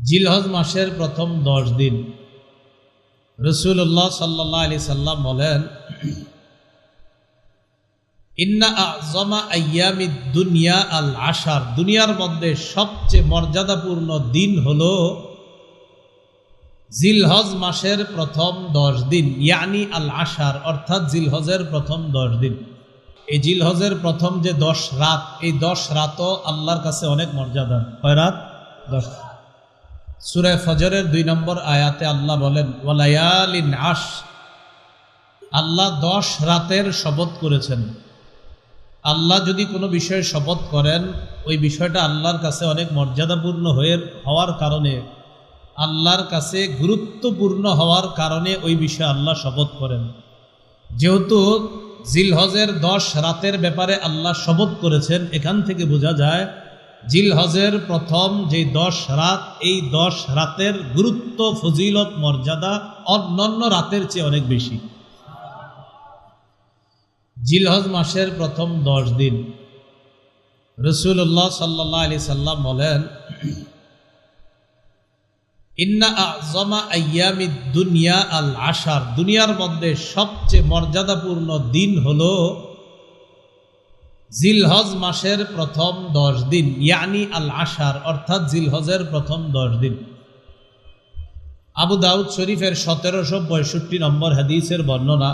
জিলহজ মাসের প্রথম 10 দিন রাসূলুল্লাহ সাল্লাল্লাহু আলাইহি সাল্লাম বলেন, ইন্না আযমা আইয়ামিদ দুনিয়া আল আশার, দুনিয়ার মধ্যে সবচেয়ে মর্যাদাপূর্ণ দিন হলো জিলহজ মাসের প্রথম 10 দিন, ইয়ানি আল আশার, অর্থাৎ জিলহজের প্রথম 10 দিন। এই জিলহজের প্রথম যে 10 রাত, এই 10 রাতও আল্লাহর কাছে অনেক মর্যাদা। কয় রাত? 10। সূরা ফজরের 2 নম্বর আয়াতে আল্লাহ বলেন, ওয়ালায়ালিন আশ, আল্লাহ 10 রাতের শপথ করেছেন। আল্লাহ যদি কোনো বিষয়ে শপথ করেন, ওই বিষয়টা আল্লাহর কাছে অনেক মর্যাদাপূর্ণ হওয়ার কারণে, আল্লাহর কাছে গুরুত্বপূর্ণ হওয়ার কারণে ওই বিষয়ে আল্লাহ শপথ করেন। যেহেতু জিলহজের 10 রাতের ব্যাপারে আল্লাহ শপথ করেছেন, এখান থেকে বোঝা যায় জিলহজের প্রথম যে 10 রাত, এই 10 রাতের গুরুত্ব, ফজিলত, মর্যাদা অন্যান্য রাতের চেয়ে অনেক বেশি। জিলহজ মাসের প্রথম 10 দিন রাসূলুল্লাহ সাল্লাল্লাহু আলাইহি সাল্লাম বলেন, ইন্না আযমা আইয়ামিদ দুনিয়া আল আশার, দুনিয়ার মধ্যে সবচেয়ে মর্যাদাপূর্ণ দিন হলো জিলহজ মাসের প্রথম 10 দিন, ইয়ানি আল আশার, অর্থাৎ জিলহজের প্রথম 10 দিন। আবু দাউদ শরীফের 1765 নম্বর হাদিসের বর্ণনা,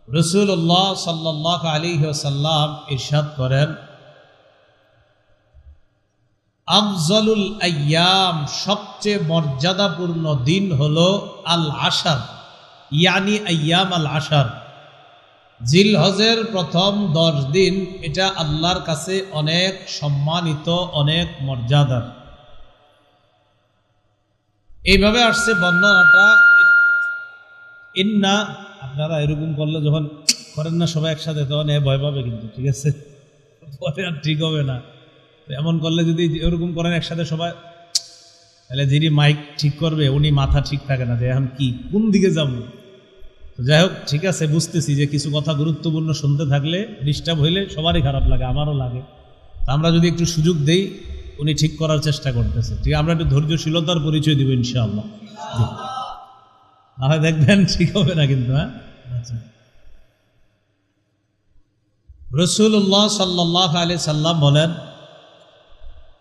রাসূলুল্লাহ সাল্লাল্লাহু আলাইহি ওয়াসাল্লাম ইরশাদ করেন, আফজলুল আইয়াম, সবচেয়ে মর্যাদাপূর্ণ দিন হলো আল আশার, ইয়ানি আইয়াম আল আশার। জিলহজের প্রথম 10 দিন, এটা আল্লাহর কাছে অনেক সম্মানিত, অনেক মর্যাদার। এইভাবে আসছে বর্ণনাটা। ইন্না, আপনারা এরকম করলে যখন করেন না সবাই একসাথে, তখন ভয় পাবে কিন্তু, ঠিক আছে? পরে আর ঠিক হবে না। এমন করলে যদি এরকম করেন একসাথে সবাই, তাহলে যিনি মাইক ঠিক করবে উনি মাথা ঠিক থাকে না যে এখন কি, কোন দিকে যাবো। যাই হোক, ঠিক আছে, বুঝতেছি যে কিছু কথা গুরুত্বপূর্ণ শুনতে থাকলে ডিস্টার্ব হইলে সবারই খারাপ লাগে, আমারও লাগে। আমরা যদি একটু সুযোগ দেই, উনি ঠিক করার চেষ্টা করতেছে, ঠিক, আমরা একটু ধৈর্যশীলতার পরিচয় দিব ইনশাআল্লাহ। না দেখবেন ঠিক হবে না কিন্তু। হ্যাঁ, আচ্ছা। রাসূলুল্লাহ সাল্লাল্লাহু আলাইহি সাল্লাম বলেন,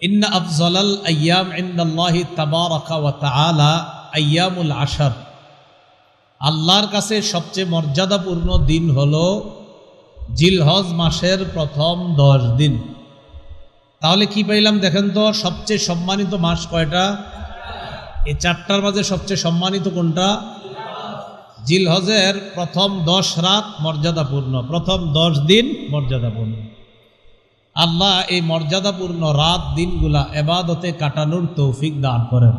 ইন্না আফজালাল আইয়াম ইনদাল্লাহি তাবারাকা ওয়া তাআলা আইয়ামুল আশর, আল্লাহর কাছে সবচেয়ে মর্যাদাপূর্ণ দিন হলো জিলহজ মাসের প্রথম 10 দিন। তাহলে কি পাইলাম দেখেন তো, সবচেয়ে সম্মানিত মাস কয়টা? এই 4টার মাঝে সবচেয়ে সম্মানিত কোনটা? জিলহজের প্রথম 10 রাত মর্যাদাপূর্ণ, প্রথম 10 দিন মর্যাদাপূর্ণ। আল্লাহ এই মর্যাদাপূর্ণ রাত দিনগুলা ইবাদতে কাটানোর তৌফিক দান করেন।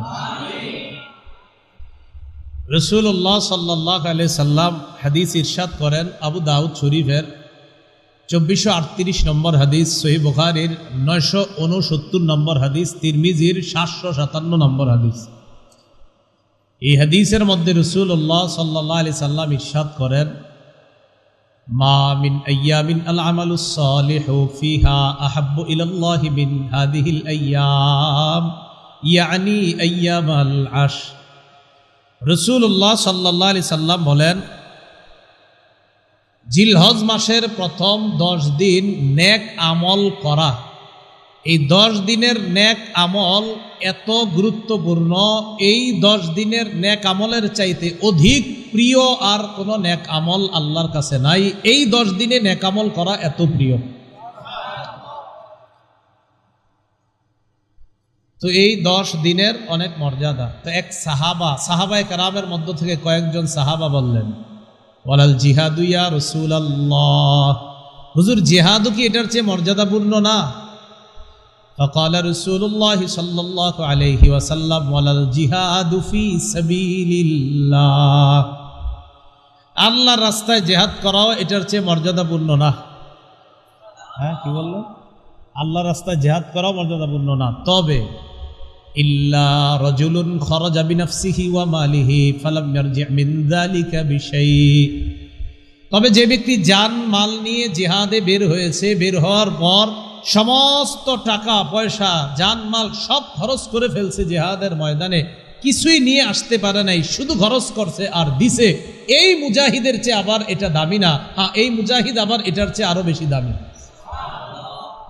রাসূলুল্লাহ সাল্লাল্লাহু আলাইহি সাল্লাম হাদিস ইরশাদ করেন, আবু দাউদ শরীফের 2438 নম্বর হাদিস, সহিহ বুখারীর 969 নম্বর হাদিস, তিরমিজির 757 নম্বর হাদিস। এই হাদিসের মধ্যে রাসূলুল্লাহ সাল্লাল্লাহু আলাইহি সাল্লাম ইরশাদ করেন, মা মিন আইয়ামিন আল আমালুস সালিহু ফিহা আহাব্বু ইলাল্লাহি মিন হাদিহিল আইয়াম, ইয়ানি আইয়ামাল আশর। রাসূলুল্লাহ সাল্লাল্লাহু আলাইহি সাল্লাম বলেন, জিলহজ মাসের প্রথম 10 দিন নেক আমল করা, এই 10 দিনের নেক আমল এত গুরুত্বপূর্ণ, এই 10 দিনের নেক আমলের চাইতে অধিক প্রিয় আর কোনো নেক আমল আল্লাহর কাছে নাই। এই 10 দিনে নেক আমল করা এত প্রিয়। তো এই 10 দিনের অনেক মর্যাদা। তো এক সাহাবায়ে কেরামের মধ্য থেকে কয়েকজন সাহাবা বললেন, ওয়ালাল জিহাদু ইয়া রাসূলুল্লাহ, হুজুর জিহাদও কি এটার চেয়ে মর্যাদাপূর্ণ না? ফাকালা রাসূলুল্লাহ সাল্লাল্লাহু আলাইহি ওয়াসাল্লাম, ওয়ালাল জিহাদু ফি সাবিলিল্লাহ, আল্লাহর রাস্তায় জিহাদ করাও এটার চেয়ে মর্যাদাপূর্ণ না। হ্যাঁ, কি বললেন? আল্লাহর রাস্তায় জিহাদ করাও মর্যাদাপূর্ণ না। তবে ইল্লা রাজুলুন খারাজা বিনাফসিহি ওয়া মালিহি ফালাম ইয়ারজি মিন যালিকা বিশাই, তবে যে ব্যক্তি জান মাল নিয়ে জিহাদে বের হয়েছে, বের হওয়ার পর সমস্ত টাকা পয়সা জানমাল সব খরচ করে ফেলছে জিহাদের ময়দানে, কিছুই নিয়ে আসতে পারে নাই, শুধু খরচ করছে আর দিছে, এই মুজাহিদের চেয়ে আবার এটা দামি না? হ্যাঁ, এই মুজাহিদ আবার এটার চেয়ে আরো বেশি দামি।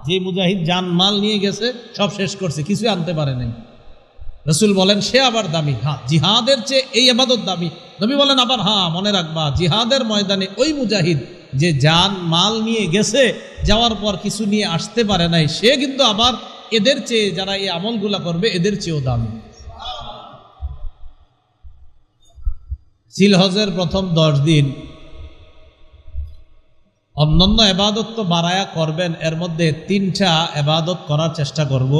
যে মুজাহিদ জানমাল নিয়ে গেছে, সব শেষ করছে, কিছুই আনতে পারে নাই, রাসূল বলেন সে আবার দামি। হ্যাঁ, জিহাদের চেয়ে এই ইবাদত দামি। নবী বলেন আবার হ্যাঁ, মনে রাখবা জিহাদের ময়দানে ওই মুজাহিদ যে জান মাল নিয়ে গেছে, যাওয়ার পর কিছু নিয়ে আসতে পারে নাই, সে কিন্তু আবার এদের চেয়ে, যারা এই আমলগুলা করবে, এদের চেয়েও দামি। জিলহজের প্রথম 10 দিন অন্যান্য এবাদত তো বাড়ায়া করবেন, এর মধ্যে 3টা এবাদত করার চেষ্টা করব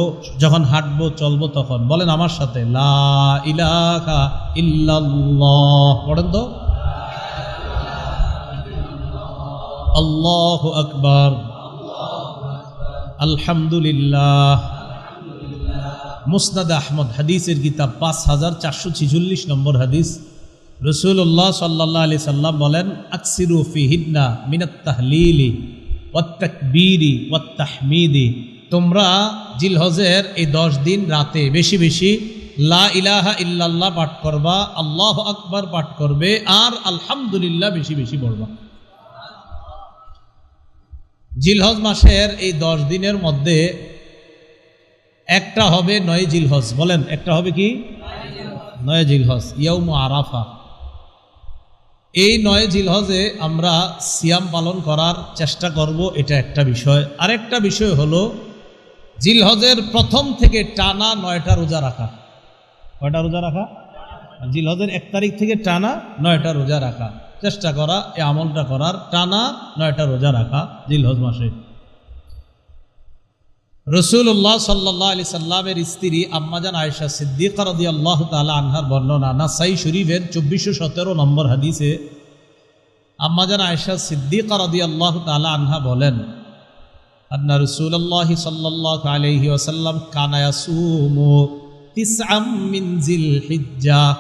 যখন হাঁটবো চলবো তখন। বলেন আমার সাথে, লা ইলাহা ইল্লাল্লাহ। পড়েন তো, আল্লাহু আকবার, আলহামদুলিল্লাহ। মুসনাদ আহমদ হাদিসের কিতাব 5446 নম্বর হাদিস। রাসূলুল্লাহ সাল্লাল্লাহু আলাইহি সাল্লাম বলেন, আকসিরু ফিহিন্না মিনাত তাহলিলি ওয়াত তাকবীরি ওয়াত তাহমিদি। তোমরা জিলহজের এই 10 দিন রাতে বেশি বেশি লা ইলাহা ইল্লাল্লাহ পাঠ করবা, আল্লাহু আকবার পাঠ করবে, আর আলহামদুলিল্লাহ বেশি বেশি পড়বা। জিলহজ মাসের এই 10 দিনের মধ্যে একটা হবে 9 জিলহজ। বলেন, একটা হবে কি? 9 জিলহজ, ইয়াউম আরাফা। এই 9 জিলহজে আমরা সিয়াম পালন করার চেষ্টা করব, এটা একটা বিষয়। আরেকটা বিষয় হলো জিলহজের প্রথম থেকে টানা 9টা রোজা রাখা। কয়টা রোজা রাখা? জিলহজের 1 তারিখ থেকে টানা 9টা রোজা রাখা, চেষ্টা করা এই আমলটা করার, টানা 9টা রোজা রাখা জিলহজ মাসে। রাসূলুল্লাহ সাল্লাল্লাহু আলাইহি সাল্লামের স্ত্রী আম্মাজান আয়েশা সিদ্দিকা রাদিয়াল্লাহু তাআলা আনহার বর্ণনা, নাসাই শরীফের 2417 নম্বর হাদিসে আম্মাজান আয়েশা সিদ্দিকা রাদিয়াল্লাহু তাআলা আনহা বলেন, আন্না রাসূলুল্লাহ সাল্লাল্লাহু আলাইহি ওয়াসাল্লাম কানা ইয়াসুমু 9 মিন জিলহিজ্জাহ।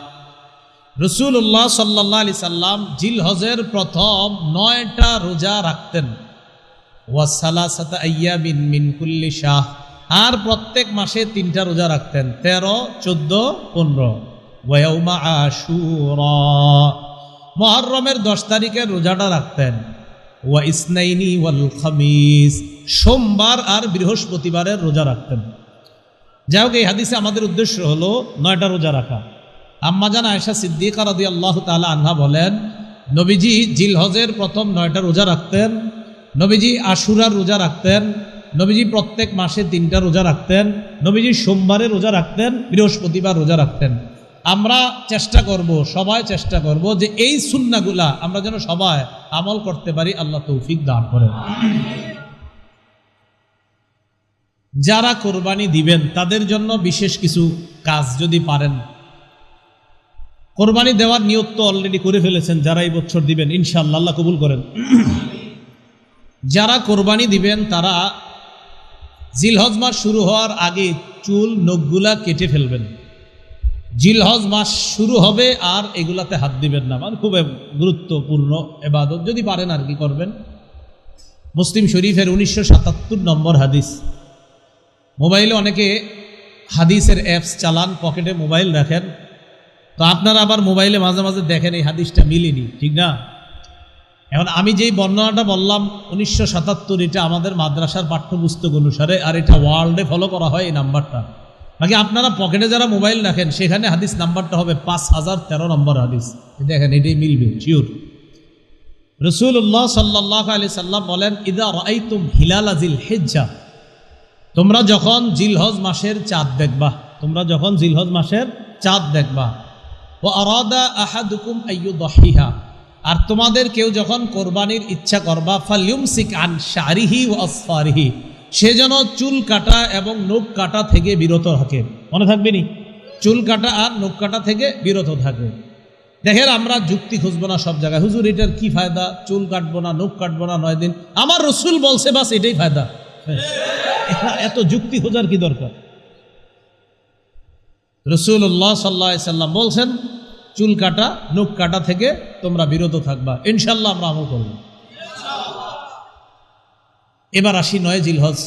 রাসূলুল্লাহ সাল্লাল্লাহু আলাইহি সাল্লাম জিলহজের প্রথম 9টা রোজা রাখতেন। ওয়াসালাসাতা আইয়ামিন মিন কুল্লি শাহ, আর প্রত্যেক মাসে 3টা রোজা রাখতেন, 13, 14, 15। ওয়া ইয়াউমা আশুরা, মুহররমের 10 তারিখের রোজাটা রাখতেন। ওয়া ইসনাইনি ওয়াল খামিস, সোমবার আর বৃহস্পতিবারের রোজা রাখতেন। যাই হোক, এই হাদিসে আমাদের উদ্দেশ্য হলো 9টা রোজা রাখা। আম্মাজান আয়েশা সিদ্দিকা রাদিয়াল্লাহু তাআলা আনহা বলেন, নবীজি জিলহজের প্রথম 9টা রোজা রাখতেন, নবীজি আশুরার রোজা রাখতেন, নবীজি প্রত্যেক মাসে 3টা রোজা রাখতেন, নবীজি সোমবারে রোজা রাখতেন, বৃহস্পতিবার রোজা রাখতেন। আমরা চেষ্টা করব, সবাই চেষ্টা করব যে এই সুন্নাহগুলা আমরা যেন সবাই আমল করতে পারি। আল্লাহ তৌফিক দান করেন। যারা কোরবানি দিবেন তাদের জন্য বিশেষ কিছু কাজ যদি পারেন, কোরবানি দেওয়ার নিয়ত তো অলরেডি করে ফেলেছেন যারা এই বছর দিবেন, ইনশাআল্লাহ আল্লাহ কবুল করেন। যারা কোরবানি দিবেন তারা জিলহজ মাস শুরু হওয়ার আগে চুল নখগুলা কেটে ফেলবেন। জিলহজ মাস শুরু হবে আর এগুলাতে হাত দিবেন না, মানে খুব গুরুত্বপূর্ণ ইবাদত, যদি পারেন আর কি করবেন। মুসলিম শরীফের 1977 নম্বর হাদিস। মোবাইলে অনেকে হাদিসের অ্যাপস চালান, পকেটে মোবাইল রাখেন, তো আপনারা আবার মোবাইলে মাঝে মাঝে দেখেন এই হাদিসটা মিলেনি, ঠিক না? এখন আমি যেই বর্ণনাটা বললাম 1977, এটা আমাদের মাদ্রাসার পাঠ্যপুস্তক অনুসারে, আর এটা ওয়ার্ল্ডে ফলো করা হয় এই নাম্বারটা। বাকি আপনারা পকেটে যারা মোবাইল রাখেন সেখানে হাদিস নাম্বারটা হবে 5013 নম্বর হাদিস। দেখেন এটাই মিলবে শিওর। রাসূলুল্লাহ সাল্লাল্লাহু আলাইহি সাল্লাম বলেন, ইদা রাআইতুম হিলালা জিলহিজ্জাহ, তোমরা যখন জিলহজ মাসের চাঁদ দেখবা, তোমরা যখন জিলহজ মাসের চাঁদ দেখবা, ওয়া আরাদা আহাদুকুম আইয়ুদহিহা, আর তোমাদের কেউ যখন কোরবানির ইচ্ছা করবা, ফালইউমসিক আন শারিহি ওয়া আসফারিহি, সে যেন চুল কাটা এবং নখ কাটা থেকে বিরত থাকে। মনে থাকবে নি, চুল কাটা আর নখ কাটা থেকে বিরত থাকে। দেখেন আমরা যুক্তি খুঁজবো না সব জায়গায়, হুজুর এটার কি ফায়দা, চুল কাটবো না, নখ কাটবো না 9 দিন, আমার রসুল বলছে বাস এটাই ফায়দা। এত যুক্তি খোঁজার কি দরকার? রাসূলুল্লাহ সাল্লাল্লাহু আলাইহি সাল্লাম বলছেন চুল কাটা নখ কাটা থেকে তোমরা বিরত থাকবা, ইনশাআল্লাহ আমরা আমল করব। এবার আসি 9 জিলহজ।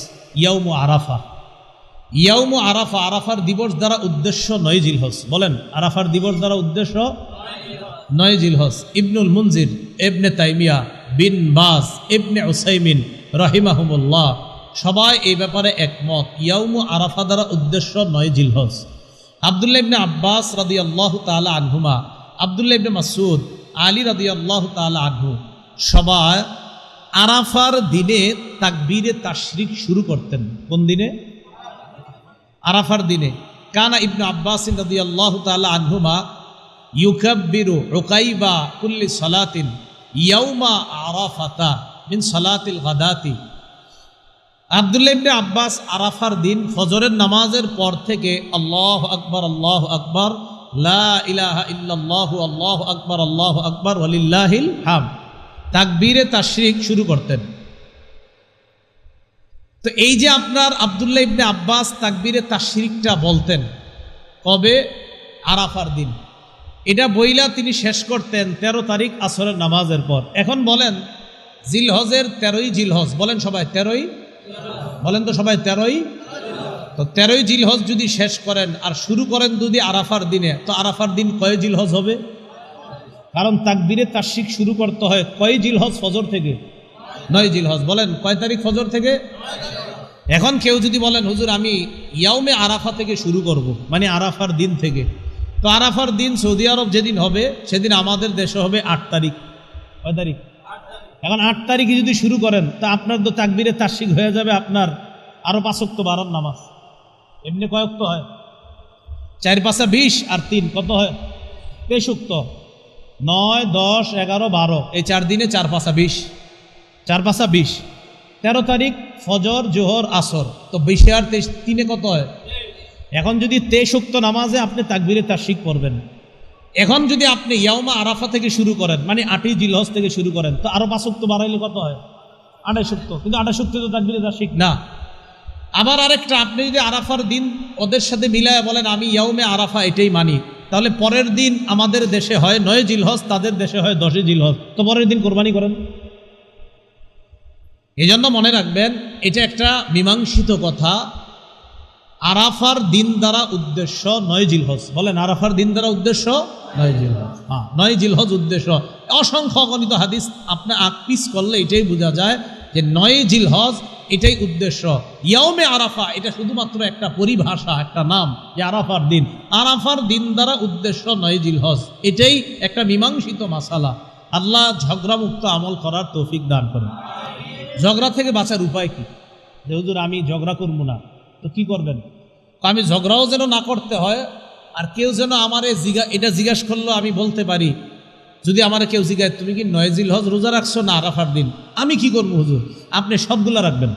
ইয়াউমু আরাফা। ইয়াউমু আরাফা, আরাফার দিবস দ্বারা উদ্দেশ্য 9 জিলহজ। বলেন, আরাফার দিবস দ্বারা উদ্দেশ্য 9 জিলহজ। ইবনুল মুনজির, ইবনে তাইমিয়া, বিন বাজ, ইবনে উসাইমিন রাহিমাহুমুল্লাহ সবাই এই ব্যাপারে একমত। ইয়াউমু আরাফা দ্বারা উদ্দেশ্য 9 জিলহজ। আব্দুল্লাহ ইবনে আব্বাস রাদিয়াল্লাহু তাআলা আনহুমা, আব্দুল্লাহ ইবনে মাসউদ, আলী রাদিয়াল্লাহু তাআলা আনহু সবাই আরাফার দিনে তাকবীরে তাশরিক শুরু করতেন। কোন দিনে? আরাফার দিনে। কানা ইবনে আব্বাস রাদিয়াল্লাহু তাআলা আনহুমা ইউকাব্বিরু উকাইবা কুল্লি সালাতিন ইয়াউমা আরাফাতা মিন সালাতিল গাদাতি। আব্দুল্লাহ ইবনে আব্বাস আরাফার দিন ফজরের নামাজের পর থেকে আল্লাহু আকবার, আল্লাহু আকবার, লা ইলাহা ইল্লাল্লাহু, আল্লাহু আকবার ওয়ালিল্লাহিল হামদ তাকবীরে তাশরিক শুরু করতেন। তো এই যে আপনার আব্দুল্লাহ ইবনে আব্বাস তাকবীরে তাশরিকটা বলতেন কবে? আরাফার দিন। এটা বইলা তিনি শেষ করতেন 13 তারিখ আসরের নামাজের পর। এখন বলেন, জিলহজের 13ই জিলহজ, বলেন সবাই 13ই, বলেন তো সবাই 13ই। তো 13ই জিলহজ যদি শেষ করেন আর শুরু করেন যদি আরাফার দিনে, তো আরাফার দিন কয় জিলহজ হবে? কারণ তাকবীরে তাশরিক শুরু করতে হয় কয় জিলহজ? ফজর থেকে 9 জিলহজ। বলেন কয় তারিখ ফজর থেকে? এখন কেউ যদি বলেন হুজুর আমি ইয়াউমে আরাফা থেকে শুরু করব, মানে আরাফার দিন থেকে, তো আরাফার দিন সৌদি আরব যেদিন হবে সেদিন আমাদের দেশে হবে 8 তারিখ। কয় তারিখ? এখন 8 তারিখে যদি শুরু করেন তা আপনার তো তাকবীরে তাশরিক হয়ে যাবে আপনার আরো 5 ওয়াক্ত বারার নামাজ। এমনি কয় ওয়াক্ত হয়? 4 × 5 = 20 আর 3 কত হয়? 23 ওয়াক্ত। 9, 10, 11, 12 এই 4 দিনে 4 × 5 = 20, 4 × 5 = 20। 13 তারিখ ফজর, জোহর, আসর, তো 20 আর 23 3 কত হয়? এখন যদি 23 ওয়াক্ত নামাজে আপনি তাকবীরে তাশরিক করবেন, এখন যদি আপনি ইয়াউমা আরাফা থেকে শুরু করেন, মানে 8ই জিলহজ থেকে শুরু করেন, তো আরো 5 ওয়াক্ত বাড়াইলে কত হয়? 28 ওয়াক্ত। কিন্তু 28 ওয়াক্ত তো তাকবীরে তাশরিক না। আবার আরেকটা, আপনি যদি আরাফার দিন ওদের সাথে মিলায় বলেন আমি ইয়াউমে আরাফা এটাই মানি, তাহলে পরের দিন আমাদের দেশে হয় 9 জিলহজ, তাদের দেশে হয় 10 জিলহজ, তো পরের দিন কোরবানি করেন। এই জন্য মনে রাখবেন, এটা একটা মীমাংসিত কথা। আরাফার দিন দ্বারা উদ্দেশ্য 9 জিলহজ। বলেন আরাফার দিন দ্বারা উদ্দেশ্য 9 জিলহজ। হ্যাঁ, 9 জিলহজ উদ্দেশ্য। অসংখ্য অগণিত হাদিস আপনি আকপিস করলে এটাই বোঝা যায় যে 9 জিলহজ এটাই উদ্দেশ্য। ইয়াউমে আরাফা এটা শুধুমাত্র একটা পরিভাষা, একটা নাম, যে আরাফার দিন। আরাফার দিন দ্বারা উদ্দেশ্য 9 জিলহজ, এটাই একটা মীমাংসিত মাসালা। আল্লাহ ঝগড়ামুক্ত আমল করার তৌফিক দান করেন। ঝগড়া থেকে বাঁচার উপায় কি? যে হুজুর আমি ঝগড়া করবো না, তো কি করবেন? আমি ঝগড়াও যেন না করতে হয়, আর কেউ যেন আমারে এটা জিজ্ঞাসা করলো আমি বলতে পারি, যদি আমারে কেউ জিজ্ঞাসা তুমি কি 9 জিলহজ রোজা রাখছো না আরাফার দিন, আমি কি করবো হুজুর? আপনি সবগুলা রাখবেন,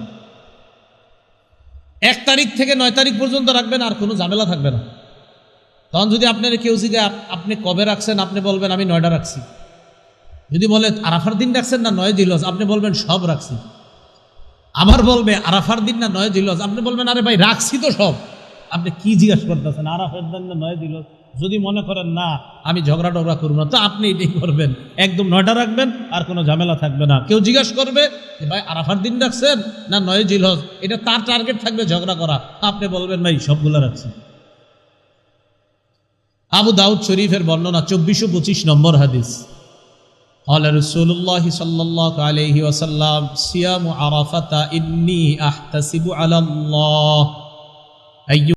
1 তারিখ থেকে 9 তারিখ পর্যন্ত রাখবেন, আর কোনো ঝামেলা থাকবে না। তখন যদি আপনার কেউ জিজ্ঞাসা আপনি কবে রাখছেন, আপনি বলবেন আমি 9টা রাখছি। যদি বলে আরাফার দিন রাখছেন না 9 জিলহজ, আপনি বলবেন সব রাখছি। আবার বলবে আরাফার দিন না 9 জিলহজ, আপনি বলবেন আরে ভাই রাখছি তো সব। আপনি কি জিজ্ঞাসা করতেছেন? আরাফার দিন না 9 জিলহজ? যদি মনে করেন না আমি ঝগড়া টগড়া করবো না, তো আপনি এটাই করবেন, একদম 9টা রাখবেন, আর কোনো ঝামেলা থাকবে না। কেউ জিজ্ঞাসা করবে যে ভাই আরাফার দিন রাখছেন না 9 জিলহজ, এটা তার টার্গেট থাকবে ঝগড়া করা, আপনি বলবেন ভাই সবগুলো রাখছি। আবু দাউদ শরীফের বর্ণনা 2425 নম্বর হাদিস। قال رسول الله صلى الله عليه وسلم صيام عرفة إني أحتسب على الله